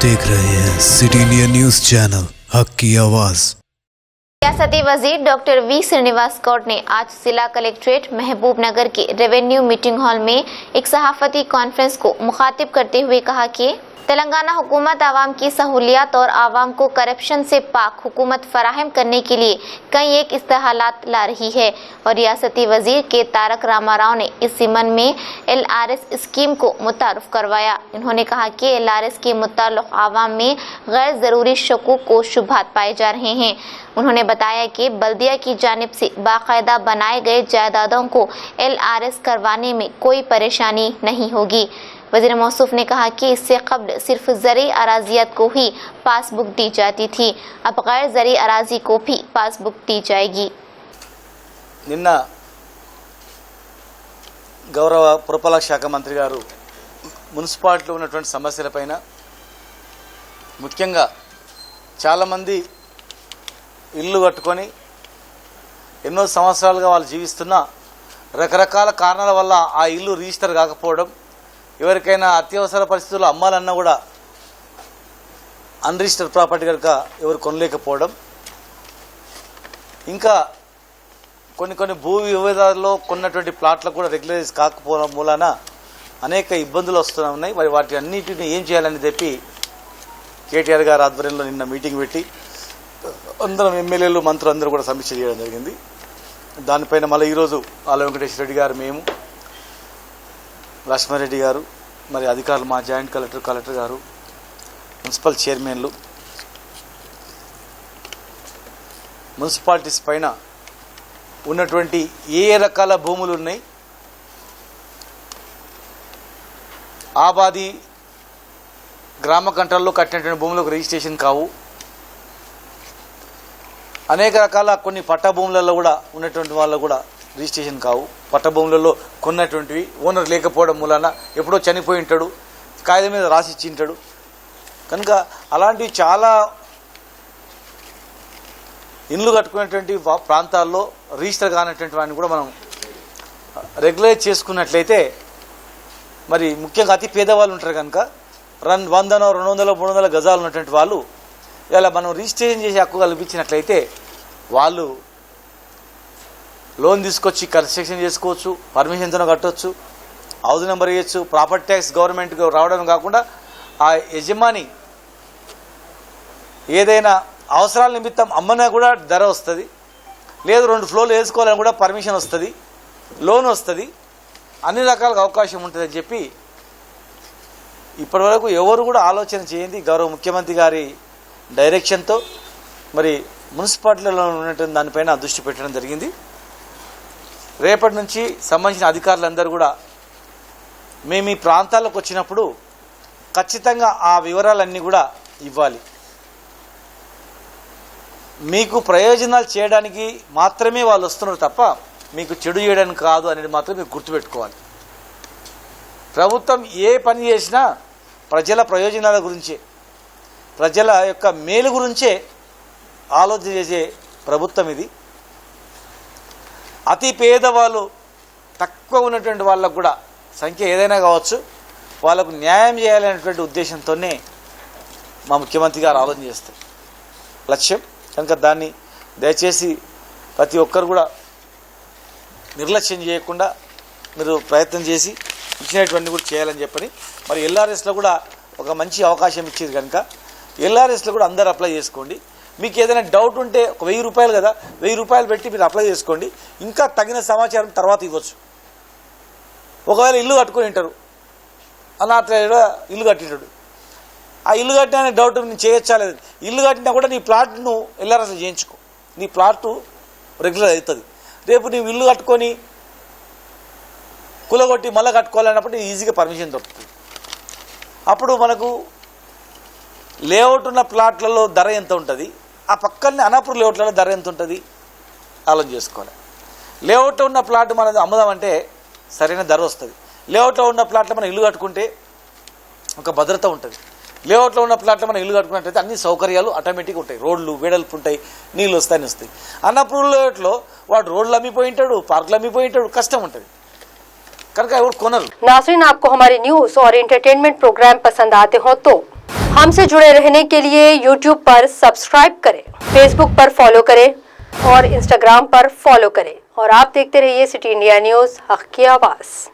देख रहे हैं सिटी इंडिया न्यूज चैनल हक की आवाज। रियासती वजीर डॉक्टर वी श्रीनिवास गौड़ ने आज जिला कलेक्ट्रेट महबूब नगर के रेवेन्यू मीटिंग हॉल में एक सहाफती कॉन्फ्रेंस को मुखातिब करते हुए कहा कि तेलंगाना हुकूमत आवाम की सहूलियात और आवाम को करप्शन से पाक हुकूमत फराहम करने के लिए कई एक इस्तेहालात ला रही है और रियासती वजीर के तारक रामाराव ने इस ज़िमन में LRS स्कीम को मुतारुफ करवाया। उन्होंने कहा कि LRS के मुताल्लिक़ आवाम में गैर ज़रूरी शकूक व शुबहात पाए जा रहे हैं। उन्होंने बताया कि बल्दिया की जानिब से बाकायदा बनाए गए जायदादों को LRS करवाने में कोई परेशानी नहीं होगी। वज़ीर मौसूफ ने कहा कि इससे कबल सिर्फ ज़री अराजियत को ही पासबुक दी जाती थी, अब गैर ज़री अराजी को भी पासबुक दी जाएगी। నిన్న గౌరవ పురపాలక శాఖ మంత్రి గారు మున్సిపాలిటీలో ఉన్నటువంటి సమస్యలపైన ముఖ్యంగా చాలామంది ఇల్లు కట్టుకొని ఎన్నో సంవత్సరాలుగా వాళ్ళు జీవిస్తున్న రకరకాల కారణాల వల్ల ఆ ఇల్లు రిజిస్టర్ కాకపోవడం, ఎవరికైనా అత్యవసర పరిస్థితుల్లో అమ్మాలన్నా కూడా అన్రిజిస్టర్డ్ ప్రాపర్టీ కనుక ఎవరు కొనలేకపోవడం, ఇంకా కొన్ని భూ వివాదాల్లో కొన్నటువంటి ప్లాట్లకు కూడా రెగ్యులరైజ్ కాకపోవడం మూలాన అనేక ఇబ్బందులు వస్తూ ఉన్నాయి. మరి వాటి అన్నిటిని ఏం చేయాలని చెప్పి కేటీఆర్ గారు ఆధ్వర్యంలో నిన్న మీటింగ్ పెట్టి అందరం ఎమ్మెల్యేలు మంత్రులు అందరూ కూడా సమీక్ష చేయడం జరిగింది. దానిపైన మళ్ళీ ఈరోజు ఆల వెంకటేశ్వర రెడ్డి గారు, మేము, లక్ష్మారెడ్డి గారు, మరి అధికారులు, మా జాయింట్ కలెక్టర్ గారు, మున్సిపల్ చైర్మన్లు, మున్సిపాలిటీస్ పైన ఉన్నటువంటి ఏ రకాల భూములు ఉన్నాయి, ఆబాది గ్రామ కంట్రోల్లో కట్టినటువంటి భూములకు రిజిస్ట్రేషన్ కావు, అనేక రకాల కొన్ని పట్టా భూములలో కూడా ఉన్నటువంటి వాళ్ళకు కూడా రిజిస్ట్రేషన్ కావు, పట్ట భూములలో కొన్నటువంటివి ఓనర్ లేకపోవడం మూలాన ఎప్పుడో చనిపోయి ఉంటాడు, కాగితం మీద రాసి ఇచ్చి ఉంటాడు. కనుక అలాంటివి చాలా ఇండ్లు కట్టుకునేటువంటి ప్రాంతాల్లో రిజిస్టర్ కానటువంటి వాటిని కూడా మనం రెగ్యులైజ్ చేసుకున్నట్లయితే, మరి ముఖ్యంగా అతి పేదవాళ్ళు ఉంటారు కనుక 100, 200, 300 గజాలు ఉన్నటువంటి వాళ్ళు ఇలా మనం రిజిస్ట్రేషన్ చేసి హక్కు కల్పించినట్లయితే వాళ్ళు లోన్ తీసుకొచ్చి కన్స్ట్రక్షన్ చేసుకోవచ్చు, పర్మిషన్తో కట్టవచ్చు, హౌస్ నెంబర్ ఇవ్వచ్చు, ప్రాపర్టీ ట్యాక్స్ గవర్నమెంట్కి రావడం కాకుండా ఆ యజమాని ఏదైనా అవసరాల నిమిత్తం అమ్మనా కూడా ధర వస్తుంది, లేదు 2 ఫ్లోర్లు వేసుకోవాలని కూడా పర్మిషన్ వస్తుంది, లోన్ వస్తుంది, అన్ని రకాలుగా అవకాశం ఉంటుందని చెప్పి ఇప్పటివరకు ఎవరు కూడా ఆలోచన చేయండి. గౌరవ ముఖ్యమంత్రి గారి డైరెక్షన్తో మరి మున్సిపాలిటీలో ఉన్నటువంటి దానిపైన దృష్టి పెట్టడం జరిగింది. రేపటి నుంచి సంబంధించిన అధికారులందరూ కూడా మేము ఈ ప్రాంతాలకు వచ్చినప్పుడు ఖచ్చితంగా ఆ వివరాలన్నీ కూడా ఇవ్వాలి. మీకు ప్రయోజనాలు చేయడానికి మాత్రమే వాళ్ళు వస్తున్నారు తప్ప మీకు చెడు చేయడానికి కాదు అనేది మాత్రం మీరు గుర్తుపెట్టుకోవాలి. ప్రభుత్వం ఏ పని చేసినా ప్రజల ప్రయోజనాల గురించే, ప్రజల యొక్క మేలు గురించే ఆలోచన చేసే ప్రభుత్వం ఇది. అతి పేదవాళ్ళు, తక్కువ ఉన్నటువంటి వాళ్ళకు కూడా సంఖ్య ఏదైనా కావచ్చు, వాళ్ళకు న్యాయం చేయాలనేటువంటి ఉద్దేశంతోనే మా ముఖ్యమంత్రి గారు ఆలోచన చేస్తారు లక్ష్యం. కనుక దాన్ని దయచేసి ప్రతి ఒక్కరు కూడా నిర్లక్ష్యం చేయకుండా మీరు ప్రయత్నం చేసి ఇచ్చినటువంటి కూడా చేయాలని చెప్పని, మరి LRSలో కూడా ఒక మంచి అవకాశం ఇచ్చేది కనుక LRSలో కూడా అందరూ అప్లై చేసుకోండి. మీకు ఏదైనా డౌట్ ఉంటే ఒక 1000 రూపాయలు కదా, 1000 రూపాయలు పెట్టి మీరు అప్లై చేసుకోండి. ఇంకా తగిన సమాచారం తర్వాత ఇవ్వచ్చు. ఒకవేళ ఇల్లు కట్టుకొని ఉంటారు, అనాథ ఇల్లు కట్టినాడు, ఆ ఇల్లు కట్టిన డౌట్ నేను చేయొచ్చా లేదు, ఇల్లు కట్టినా కూడా నీ ప్లాట్ను LRS చేయించుకో, నీ ప్లాట్ రెగ్యులర్ అవుతుంది. రేపు నీవు ఇల్లు కట్టుకొని కులగొట్టి మళ్ళీ కట్టుకోవాలన్నప్పుడు ఈజీగా పర్మిషన్ దొరుకుతుంది. అప్పుడు మనకు లేఅవుట్ ఉన్న ప్లాట్లలో ధర ఎంత ఉంటుంది, ఆ పక్కనే అనాపూర్ లేఅవుట్లలో ధర ఎంత ఉంటుంది ఆలోచన చేసుకోవాలి. లేఅవుట్లో ఉన్న ప్లాట్ మనం అమ్ముదామంటే సరైన ధర వస్తుంది. లేఅవుట్లో ఉన్న ప్లాట్లో మనం ఇల్లు కట్టుకుంటే ఒక భద్రత ఉంటుంది. లేఅవుట్లో ఉన్న ప్లాట్లో మనం ఇల్లు కట్టుకున్నట్లయితే అన్ని సౌకర్యాలు ఆటోమేటిక్గా ఉంటాయి, రోడ్లు వెడల్పు ఉంటాయి, నీళ్ళు వస్తాయి. అన్నపూర్ లేఅవుట్లో వాడు రోడ్లు అమ్మిపోయి ఉంటాడు, పార్కులు అమ్మిపోయి ఉంటాడు, కష్టం ఉంటుంది. नाज़रीन, आपको हमारे न्यूज़ और एंटरटेनमेंट प्रोग्राम पसंद आते हो तो हमसे जुड़े रहने के लिए YouTube पर सब्सक्राइब करें, Facebook पर फॉलो करें और Instagram पर फॉलो करें और आप देखते रहिए सिटी इंडिया न्यूज़, हक़ की आवाज़।